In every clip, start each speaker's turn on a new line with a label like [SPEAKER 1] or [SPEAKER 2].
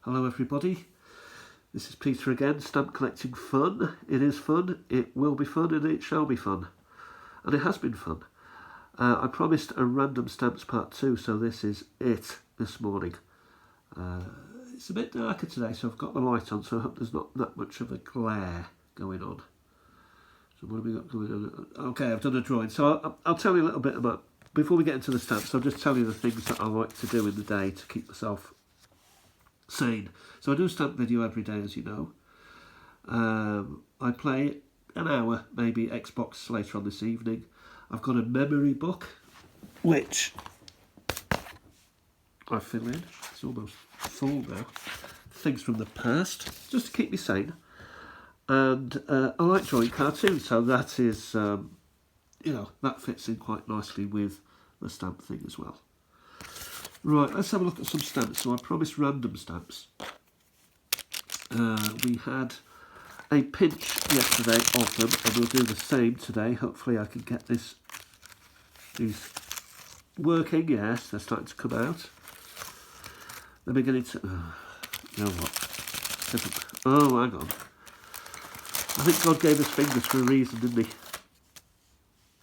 [SPEAKER 1] Hello everybody, this is Peter again. Stamp collecting fun. It is fun, it will be fun, and it shall be fun. And it has been fun. I promised a random stamps part 2, so this is it this morning. It's a bit darker today, so I've got the light on, so I hope there's not that much of a glare going on. So what have we got going on? Okay, I've done a drawing. So I'll tell you a little bit about, before we get into the stamps, I'll just tell you the things that I like to do in the day to keep myself sane. So I do a stamp video every day, as you know. I play an hour, maybe Xbox later on this evening. I've got a memory book, which I fill in. It's almost full now. Things from the past, just to keep me sane. And I like drawing cartoons, so that is, that fits in quite nicely with the stamp thing as well. Right, let's have a look at some stamps. So I promised random stamps. We had a pinch yesterday of them, and we'll do the same today. Hopefully I can get these working. Yes, they're starting to come out. They're beginning to... you know what? Oh, hang on. I think God gave us fingers for a reason, didn't he?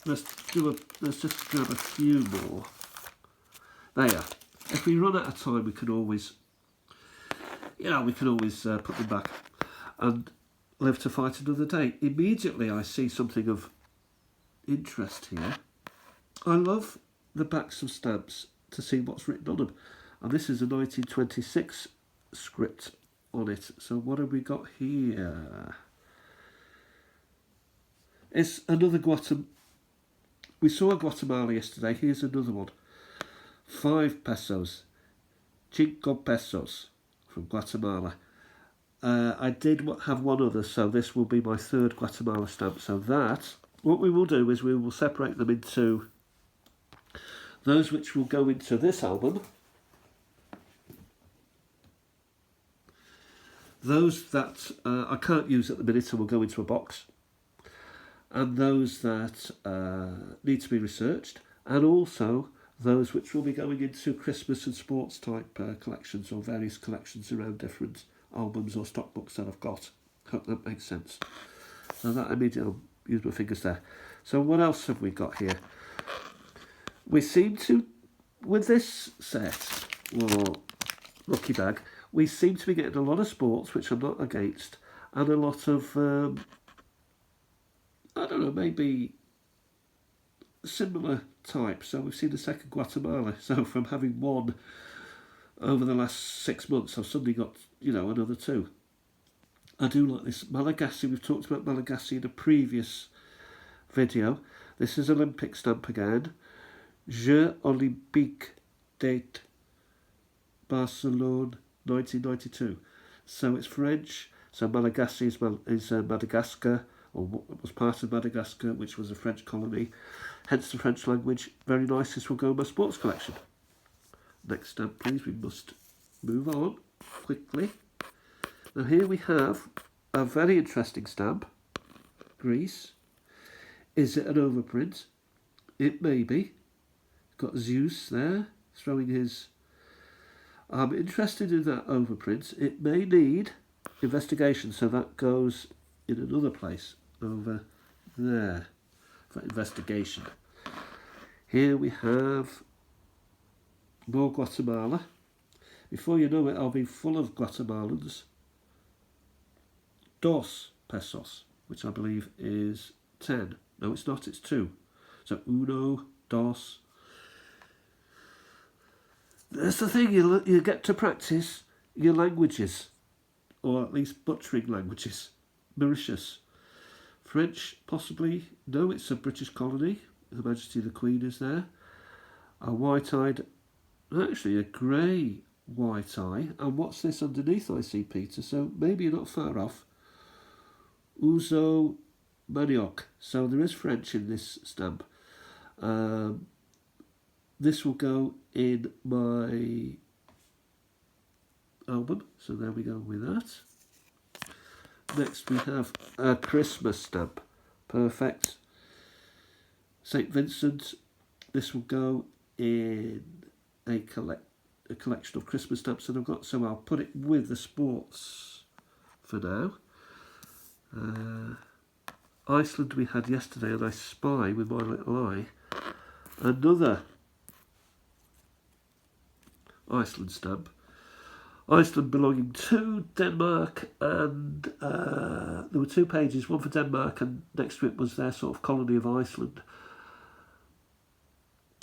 [SPEAKER 1] Let's just grab a few more. There. If we run out of time, we can always, put them back and live to fight another day. Immediately I see something of interest here. I love the backs of stamps to see what's written on them. And this is a 1926 script on it. So what have we got here? It's another Guatemala. We saw a Guatemala yesterday. Here's another one. 5 pesos. 5 pesos from Guatemala. I did have one other, so this will be my third Guatemala stamp. So that, what we will do is we will separate them into those which will go into this album, those that I can't use at the minute and will go into a box, and those that need to be researched, and also those which will be going into Christmas and sports type collections, or various collections around different albums or stock books that I've got. Hope that makes sense. So that immediately, I'll use my fingers there. So what else have we got here? We seem to, with this set, or lucky bag, we seem to be getting a lot of sports, which I'm not against, and a lot of, I don't know, maybe similar type. So we've seen the second Guatemala. So from having one over the last 6 months, I've suddenly got, another 2. I do like this Malagasy. We've talked about Malagasy in a previous video. This is Olympic stamp again. Jeux Olympiques date Barcelona 1992. So it's French. So Malagasy is Madagascar, or was part of Madagascar, which was a French colony. Hence the French language. Very nice. This will go in my sports collection. Next stamp, please. We must move on quickly. Now here we have a very interesting stamp. Greece. Is it an overprint? It may be. Got Zeus there, throwing his... I'm interested in that overprint. It may need investigation, so that goes in another place over there for investigation. Here we have more Guatemala. Before you know it, I'll be full of Guatemalans. 2 pesos, which I believe is 10. No, it's not, it's 2. So 1, 2. That's the thing, you get to practice your languages, or at least butchering languages. Mauritius. French, possibly. No, it's a British colony. Her Majesty the Queen is there. A white-eyed, actually a grey white eye. And what's this underneath, I see, Peter? So maybe you're not far off. Ouzo manioc. So there is French in this stamp. This will go in my album. So there we go with that. Next we have a Christmas stamp. Perfect. St. Vincent. This will go in a a collection of Christmas stamps that I've got, so I'll put it with the sports for now. Iceland we had yesterday, and I spy with my little eye another Iceland stamp. Iceland belonging to Denmark, and there were 2 pages, one for Denmark, and next to it was their sort of colony of Iceland,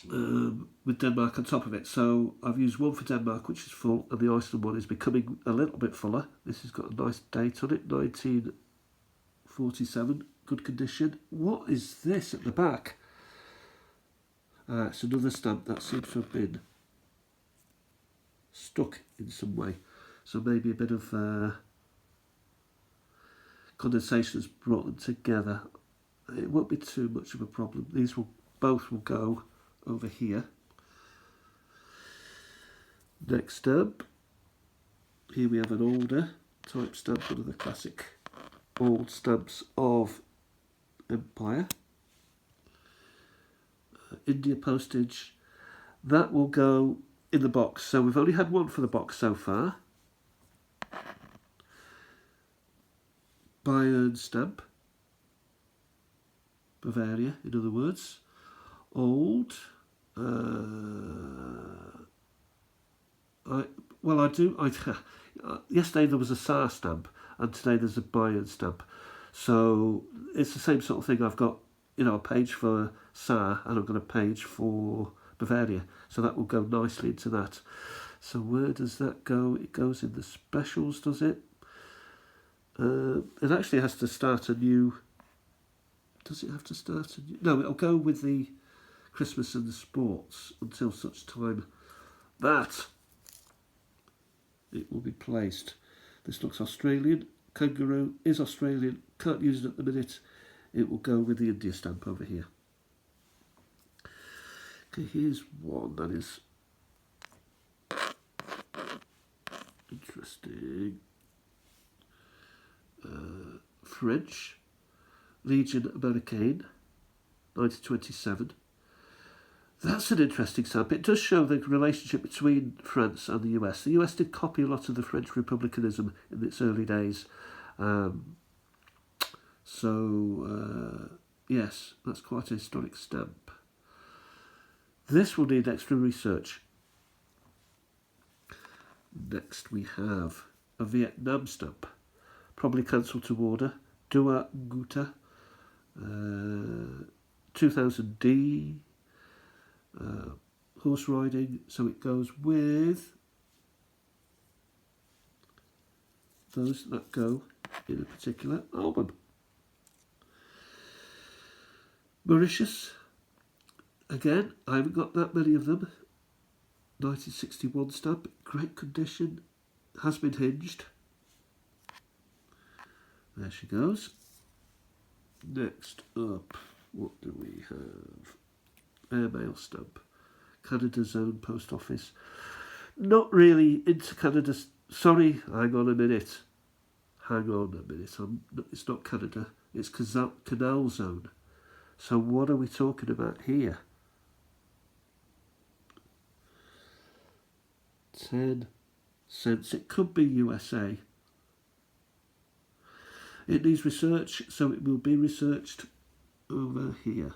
[SPEAKER 1] with Denmark on top of it. So I've used one for Denmark, which is full, and the Iceland one is becoming a little bit fuller. This has got a nice date on it, 1947, good condition. What is this at the back? It's another stamp that seems to have been stuck in some way, so maybe a bit of condensation has brought them together. It won't be too much of a problem. These will both go over here. Next up, here we have an older type stamp, one of the classic old stamps of Empire. India postage. That will go in the box. So we've only had one for the box so far. Bayern stamp. Bavaria, in other words. Old. Yesterday there was a Saar stamp, and today there's a Bayern stamp. So it's the same sort of thing. I've got, a page for Saar, and I've got a page for Bavaria. So that will go nicely into that. So where does that go? It goes in the specials, does it? It actually has to start a new... Does it have to start a new... No, it'll go with the Christmas and the sports until such time that it will be placed. This looks Australian. Kangaroo is Australian. Can't use it at the minute. It will go with the India stamp over here. Okay, here's one that is interesting. French Legion Americaine, 1927. That's an interesting stamp. It does show the relationship between France and the US. The US did copy a lot of the French republicanism in its early days. Yes, that's quite a historic stamp. This will need extra research. Next we have a Vietnam stamp. Probably cancelled to order. Dua Guta. 2000D. Horse riding. So it goes with those that go in a particular album. Mauritius. Again, I haven't got that many of them. 1961 stamp, great condition, has been hinged. There she goes. Next up, what do we have? Airmail stamp, Canada Zone Post Office. Not really into Canada. Sorry, hang on a minute. It's not Canada, it's Canal Zone. So what are we talking about here? 10 cents. It could be USA. It needs research, so it will be researched over here.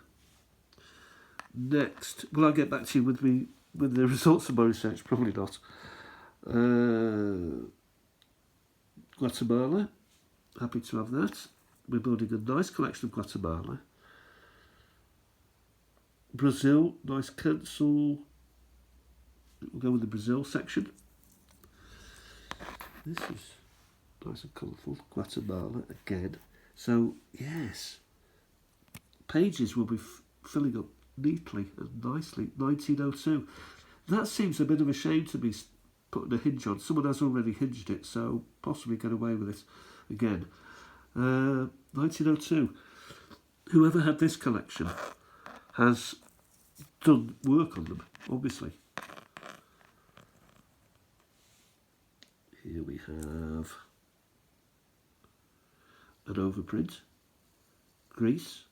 [SPEAKER 1] Next, will I get back to you with the results of my research? Probably not. Guatemala. Happy to have that. We're building a nice collection of Guatemala. Brazil, nice cancel. We'll go with the Brazil section. This is nice and colourful. Guatemala again. So, yes, pages will be filling up neatly and nicely. 1902. That seems a bit of a shame to be putting a hinge on. Someone has already hinged it, so possibly get away with it again. 1902. Whoever had this collection has done work on them, obviously. Here we have an overprint, Greece.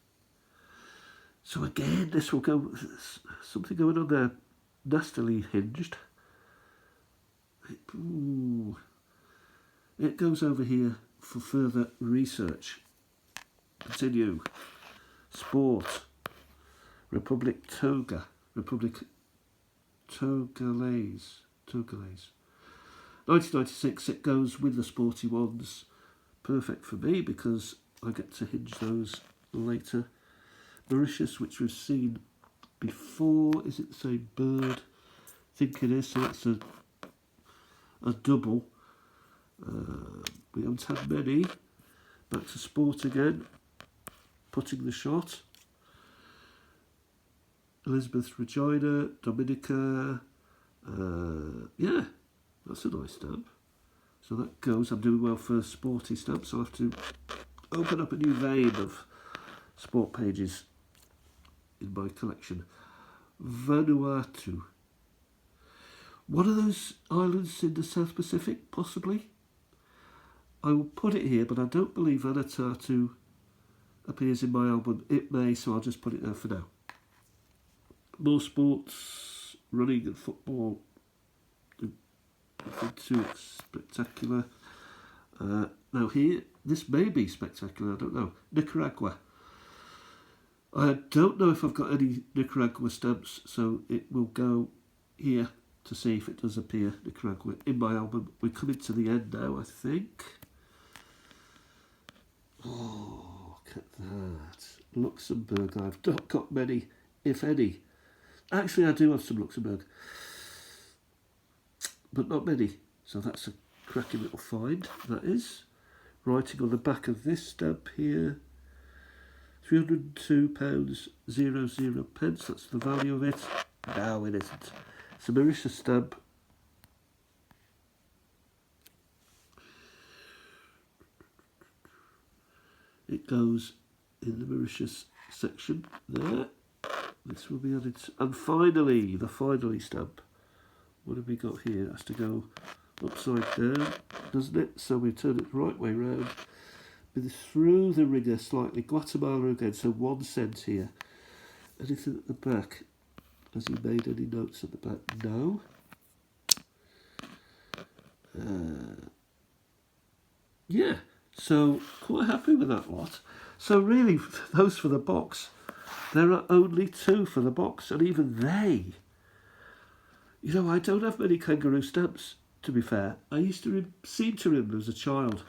[SPEAKER 1] So again, this will go, something going on there, nastily hinged. Ooh, it goes over here for further research. Continue. Sport. Republic Toga. Republic Togolese. 1996, it goes with the sporty ones. Perfect for me because I get to hinge those later. Mauritius, which we've seen before. Is it the same bird? I think it is, so that's a double. We haven't had many. Back to sport again. Putting the shot. Elizabeth Regina, Dominica. Yeah, that's a nice stamp. So that goes. I'm doing well for sporty stamps, so I have to open up a new vein of sport pages in my collection. Vanuatu. One of those islands in the South Pacific, possibly. I will put it here, but I don't believe Vanuatu appears in my album. It may, so I'll just put it there for now. More sports, running and football. Nothing too spectacular. Now here, this may be spectacular, I don't know. Nicaragua. I don't know if I've got any Nicaragua stamps, so it will go here to see if it does appear, Nicaragua, in my album. We're coming to the end now, I think. Oh, look at that. Luxembourg, I've not got many, if any. Actually, I do have some Luxembourg, but not many. So that's a cracking little find, that is. Writing on the back of this stamp here, £302.00. That's the value of it. No, it isn't. It's a Mauritius stamp. It goes in the Mauritius section there. This will be added. And finally, the finally stamp. What have we got here? It has to go upside down, doesn't it? So we turn it the right way round. With through the ringer slightly. Guatemala again, so 1 cent here. Anything at the back? Has he made any notes at the back? No. Yeah, so quite happy with that lot. So really, those for the box. There are only 2 for the box, and even they. You know, I don't have many kangaroo stamps, to be fair. I used to seem to remember as a child,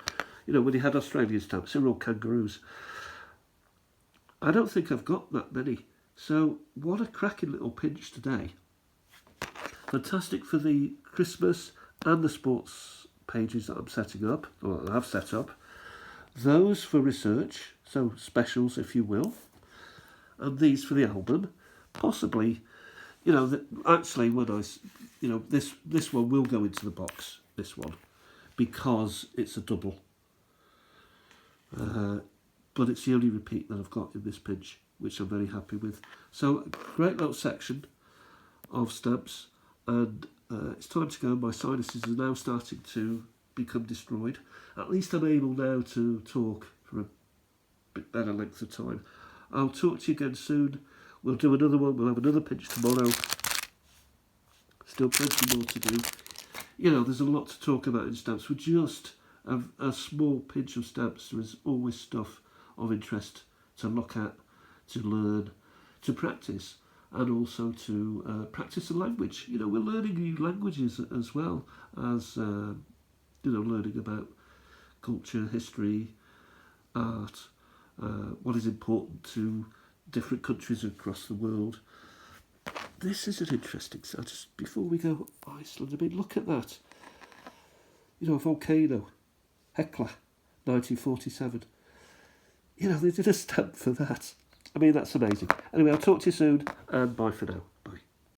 [SPEAKER 1] you know, when he had Australian stamps, they were all kangaroos. I don't think I've got that many. So, what a cracking little pinch today. Fantastic for the Christmas and the sports pages that I'm setting up, or that I've set up. Those for research, so specials, if you will. And these for the album. Possibly, you know, actually, when you know, this one will go into the box, this one, because it's a double. But it's the only repeat that I've got in this pinch, which I'm very happy with. So, great little section of stamps, and it's time to go. My sinuses are now starting to become destroyed. At least I'm able now to talk for a bit better length of time. I'll talk to you again soon. We'll do another one. We'll have another pinch tomorrow. Still plenty more to do. You know, there's a lot to talk about in stamps. With just a small pinch of stamps, there is always stuff of interest to look at, to learn, to practice, and also to practice a language. You know, we're learning new languages as well as, you know, learning about culture, history, art, what is important to different countries across the world. This is an interesting set. Just before we go, Iceland, I mean, look at that. You know, a volcano, Hekla, 1947. You know, they did a stamp for that. I mean, that's amazing. Anyway, I'll talk to you soon, and bye for now.